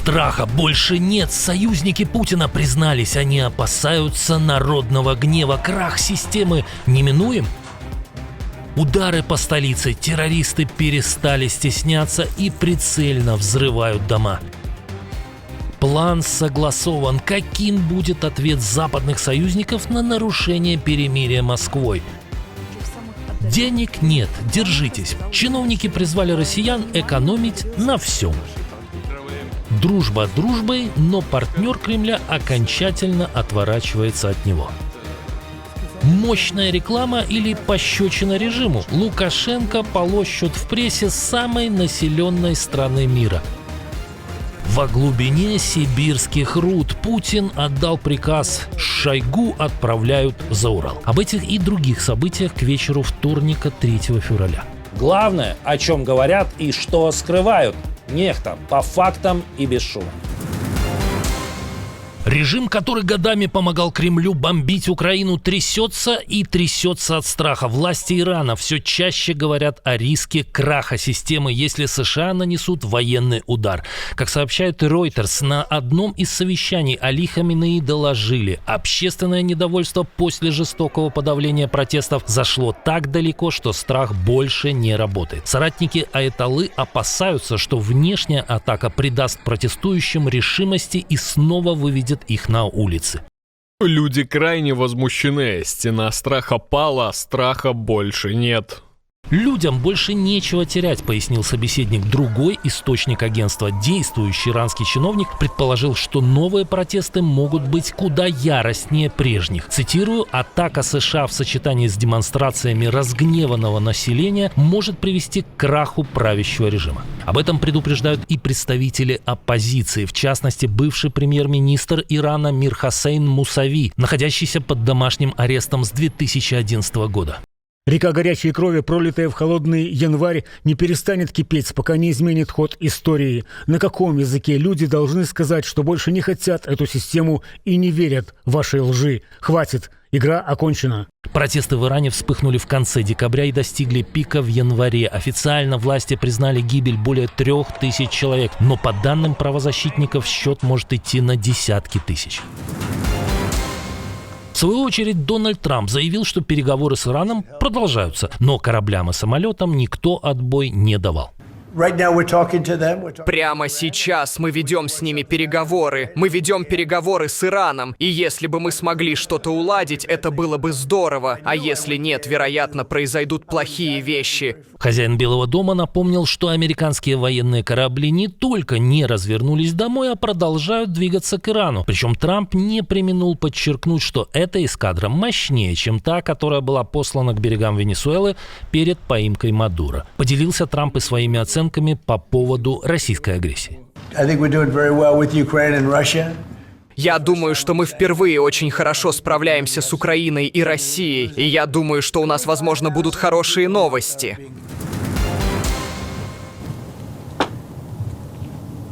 Страха больше нет. Союзники Путина признались, они опасаются народного гнева. Крах системы неминуем? Удары по столице. Террористы перестали стесняться и прицельно взрывают дома. План согласован. Каким будет ответ западных союзников на нарушение перемирия Москвой? Денег нет, держитесь. Чиновники призвали россиян экономить на всем. Дружба дружбой, но партнер Кремля окончательно отворачивается от него. Мощная реклама или пощечина режиму? Лукашенко полощут в прессе самой населенной страны мира. Во глубине сибирских руд Путин отдал приказ: Шойгу отправляют за Урал. Об этих и других событиях к вечеру вторника 3 февраля. Главное, о чем говорят и что скрывают. Нехта, по фактам и без шума. Режим, который годами помогал Кремлю бомбить Украину, трясется и трясется от страха. Власти Ирана все чаще говорят о риске краха системы, если США нанесут военный удар. Как сообщает Reuters, на одном из совещаний Али Хаминеи доложили: общественное недовольство после жестокого подавления протестов зашло так далеко, что страх больше не работает. Соратники Аятоллы опасаются, что внешняя атака придаст протестующим решимости и снова выведет их на улицы. Люди крайне возмущены. Стена страха пала, страха больше нет. Людям больше нечего терять, пояснил собеседник. Другой источник агентства, действующий иранский чиновник, предположил, что новые протесты могут быть куда яростнее прежних. Цитирую: «Атака США в сочетании с демонстрациями разгневанного населения может привести к краху правящего режима». Об этом предупреждают и представители оппозиции, в частности, бывший премьер-министр Ирана Мир Хосейн Мусави, находящийся под домашним арестом с 2011 года. Река горячей крови, пролитая в холодный январь, не перестанет кипеть, пока не изменит ход истории. На каком языке люди должны сказать, что больше не хотят эту систему и не верят вашей лжи? Хватит, игра окончена. Протесты в Иране вспыхнули в конце декабря и достигли пика в январе. Официально власти признали гибель более 3000 человек, но по данным правозащитников счет может идти на десятки тысяч. В свою очередь, Дональд Трамп заявил, что переговоры с Ираном продолжаются, но кораблям и самолетам никто отбой не давал. Прямо сейчас мы ведем с ними переговоры. Мы ведем переговоры с Ираном. И если бы мы смогли что-то уладить, это было бы здорово. А если нет, вероятно, произойдут плохие вещи. Хозяин Белого дома напомнил, что американские военные корабли не только не развернулись домой, а продолжают двигаться к Ирану. Причем Трамп не преминул подчеркнуть, что эта эскадра мощнее, чем та, которая была послана к берегам Венесуэлы перед поимкой Мадуро. Поделился Трамп и своими оценками по поводу российской агрессии. Я думаю, что мы впервые очень хорошо справляемся с Украиной и Россией, и я думаю, что у нас, возможно, будут хорошие новости.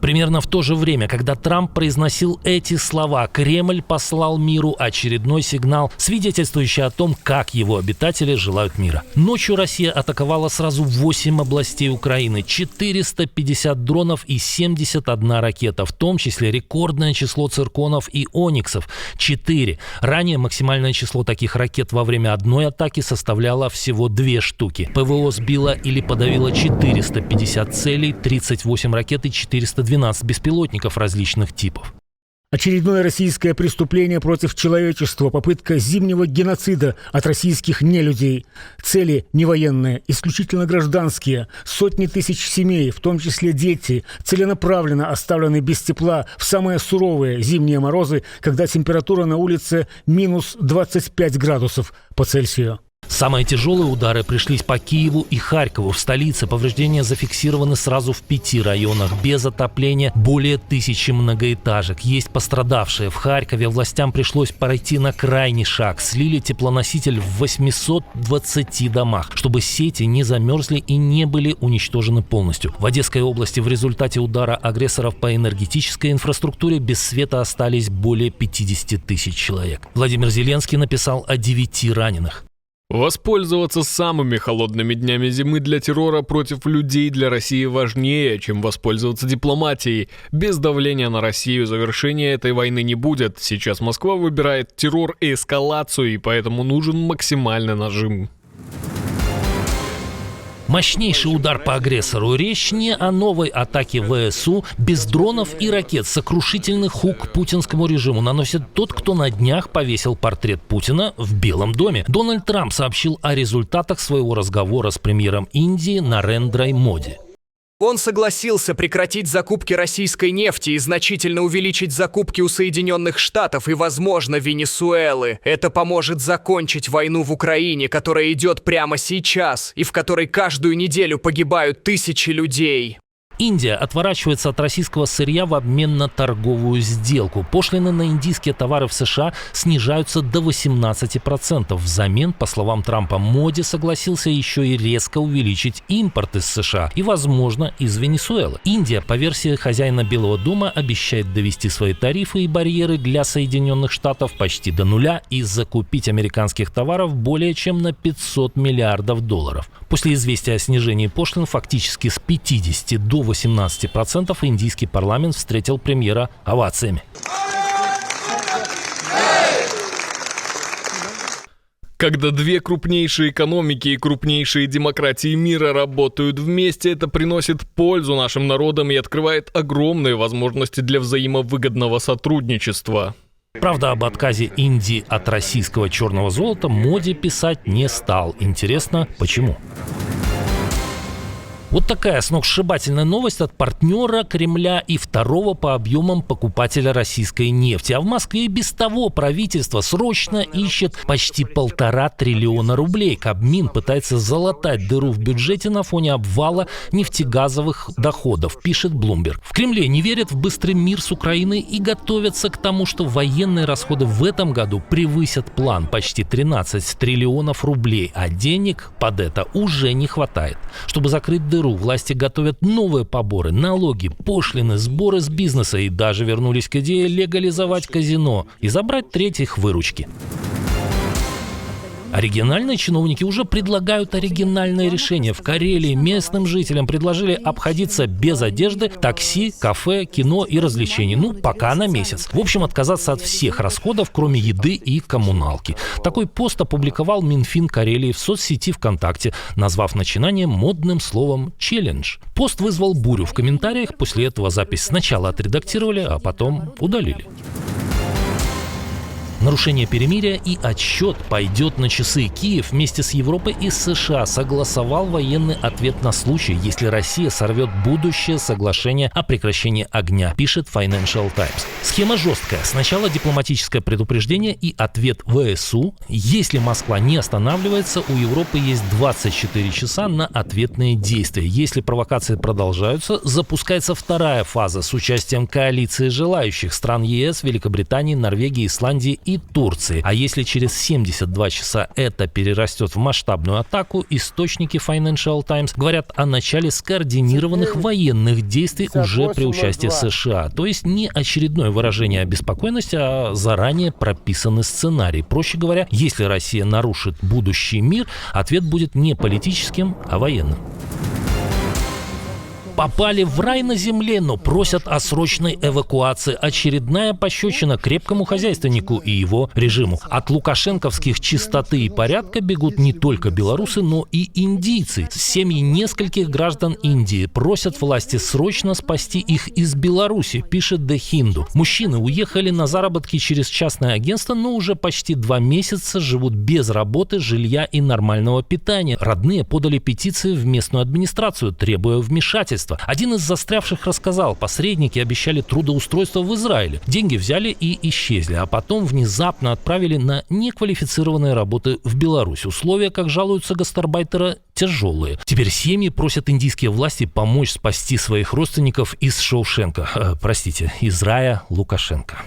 Примерно в то же время, когда Трамп произносил эти слова, Кремль послал миру очередной сигнал, свидетельствующий о том, как его обитатели желают мира. Ночью Россия атаковала сразу 8 областей Украины, 450 дронов и 71 ракета, в том числе рекордное число цирконов и ониксов – 4. Ранее максимальное число таких ракет во время одной атаки составляло всего 2 штуки. ПВО сбило или подавило 450 целей, 38 ракет и 412 беспилотников различных типов. Очередное российское преступление против человечества, попытка зимнего геноцида от российских нелюдей. Цели не военные, исключительно гражданские. Сотни тысяч семей, в том числе дети, целенаправленно оставлены без тепла в самые суровые зимние морозы, когда температура на улице минус 25 градусов по Цельсию. Самые тяжелые удары пришлись по Киеву и Харькову. В столице повреждения зафиксированы сразу в 5 районах. Без отопления более 1000 многоэтажек. Есть пострадавшие. В Харькове властям пришлось пойти на крайний шаг. Слили теплоноситель в 820 домах, чтобы сети не замерзли и не были уничтожены полностью. В Одесской области в результате удара агрессоров по энергетической инфраструктуре без света остались более 50 тысяч человек. Владимир Зеленский написал о 9 раненых. Воспользоваться самыми холодными днями зимы для террора против людей для России важнее, чем воспользоваться дипломатией. Без давления на Россию завершения этой войны не будет. Сейчас Москва выбирает террор и эскалацию, и поэтому нужен максимальный нажим. Мощнейший удар по агрессору. Речь не о новой атаке ВСУ. Без дронов и ракет сокрушительный хук путинскому режиму наносит тот, кто на днях повесил портрет Путина в Белом доме. Дональд Трамп сообщил о результатах своего разговора с премьером Индии Нарендрой Моди. Он согласился прекратить закупки российской нефти и значительно увеличить закупки у Соединенных Штатов и, возможно, Венесуэлы. Это поможет закончить войну в Украине, которая идет прямо сейчас, и в которой каждую неделю погибают тысячи людей. Индия отворачивается от российского сырья в обмен на торговую сделку. Пошлины на индийские товары в США снижаются до 18%. Взамен, по словам Трампа, Моди согласился еще и резко увеличить импорт из США и, возможно, из Венесуэлы. Индия, по версии хозяина Белого дома, обещает довести свои тарифы и барьеры для Соединенных Штатов почти до нуля и закупить американских товаров более чем на $500 миллиардов. После известия о снижении пошлин фактически с 50 до 18% индийский парламент встретил премьера овациями. Когда две крупнейшие экономики и крупнейшие демократии мира работают вместе, это приносит пользу нашим народам и открывает огромные возможности для взаимовыгодного сотрудничества. Правда, об отказе Индии от российского черного золота Моди писать не стал. Интересно, почему? Вот такая сногсшибательная новость от партнера Кремля и второго по объемам покупателя российской нефти. А в Москве и без того правительство срочно ищет почти 1,5 триллиона рублей. Кабмин пытается залатать дыру в бюджете на фоне обвала нефтегазовых доходов, пишет Bloomberg. В Кремле не верят в быстрый мир с Украиной и готовятся к тому, что военные расходы в этом году превысят план почти 13 триллионов рублей, а денег под это уже не хватает. Чтобы закрыть дыру, власти готовят новые поборы, налоги, пошлины, сборы с бизнеса и даже вернулись к идее легализовать казино и забрать треть их выручки. Оригинальные чиновники уже предлагают оригинальные решения. В Карелии местным жителям предложили обходиться без одежды, такси, кафе, кино и развлечений. Ну, пока на месяц. В общем, отказаться от всех расходов, кроме еды и коммуналки. Такой пост опубликовал Минфин Карелии в соцсети ВКонтакте, назвав начинание модным словом «челлендж». Пост вызвал бурю в комментариях. После этого запись сначала отредактировали, а потом удалили. Нарушение перемирия и отсчет пойдет на часы. Киев вместе с Европой и США согласовал военный ответ на случай, если Россия сорвет будущее соглашение о прекращении огня, пишет Financial Times. Схема жесткая. Сначала дипломатическое предупреждение и ответ ВСУ. Если Москва не останавливается, у Европы есть 24 часа на ответные действия. Если провокации продолжаются, запускается вторая фаза с участием коалиции желающих стран ЕС, Великобритании, Норвегии, Исландии и Турции. А если через 72 часа это перерастет в масштабную атаку, источники Financial Times говорят о начале скоординированных военных действий уже при участии США. То есть не очередное выражение обеспокоенности, а заранее прописанный сценарий. Проще говоря, если Россия нарушит будущий мир, ответ будет не политическим, а военным. Попали в рай на земле, но просят о срочной эвакуации. Очередная пощечина крепкому хозяйственнику и его режиму. От лукашенковских чистоты и порядка бегут не только белорусы, но и индийцы. Семьи нескольких граждан Индии просят власти срочно спасти их из Беларуси, пишет The Hindu. Мужчины уехали на заработки через частное агентство, но уже почти 2 месяца живут без работы, жилья и нормального питания. Родные подали петиции в местную администрацию, требуя вмешательства. Один из застрявших рассказал, посредники обещали трудоустройство в Израиле. Деньги взяли и исчезли, а потом внезапно отправили на неквалифицированные работы в Беларусь. Условия, как жалуются гастарбайтеры, тяжелые. Теперь семьи просят индийские власти помочь спасти своих родственников из из рая Лукашенко.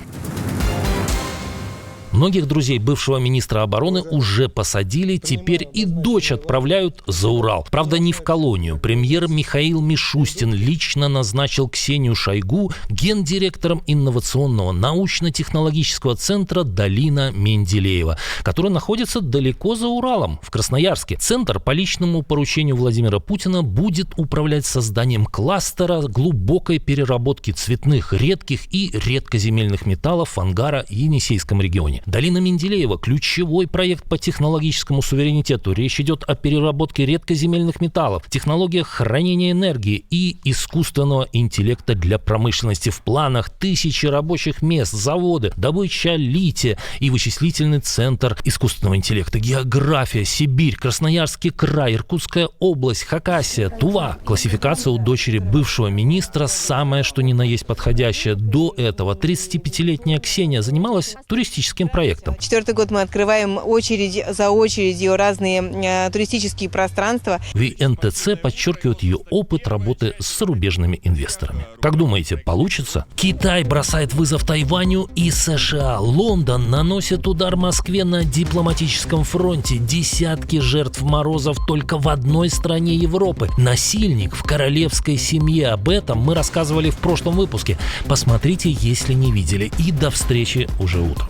Многих друзей бывшего министра обороны уже посадили, теперь и дочь отправляют за Урал. Правда, не в колонию. Премьер Михаил Мишустин лично назначил Ксению Шойгу гендиректором инновационного научно-технологического центра «Долина Менделеева», который находится далеко за Уралом, в Красноярске. Центр по личному поручению Владимира Путина будет управлять созданием кластера глубокой переработки цветных, редких и редкоземельных металлов ангара в Енисейском регионе. Долина Менделеева – ключевой проект по технологическому суверенитету. Речь идет о переработке редкоземельных металлов, технологиях хранения энергии и искусственного интеллекта для промышленности. В планах тысячи рабочих мест, заводы, добыча лития и вычислительный центр искусственного интеллекта. География: Сибирь, Красноярский край, Иркутская область, Хакасия, Тува. Классификация у дочери бывшего министра самая что ни на есть подходящая. До этого 35-летняя Ксения занималась туристическим проектом. 4-й год мы открываем очередь за очередью разные туристические пространства. В НТЦ подчеркивают ее опыт работы с зарубежными инвесторами. Как думаете, получится? Китай бросает вызов Тайваню и США. Лондон наносит удар Москве на дипломатическом фронте. Десятки жертв морозов только в одной стране Европы. Насильник в королевской семье. Об этом мы рассказывали в прошлом выпуске. Посмотрите, если не видели. И до встречи уже утром.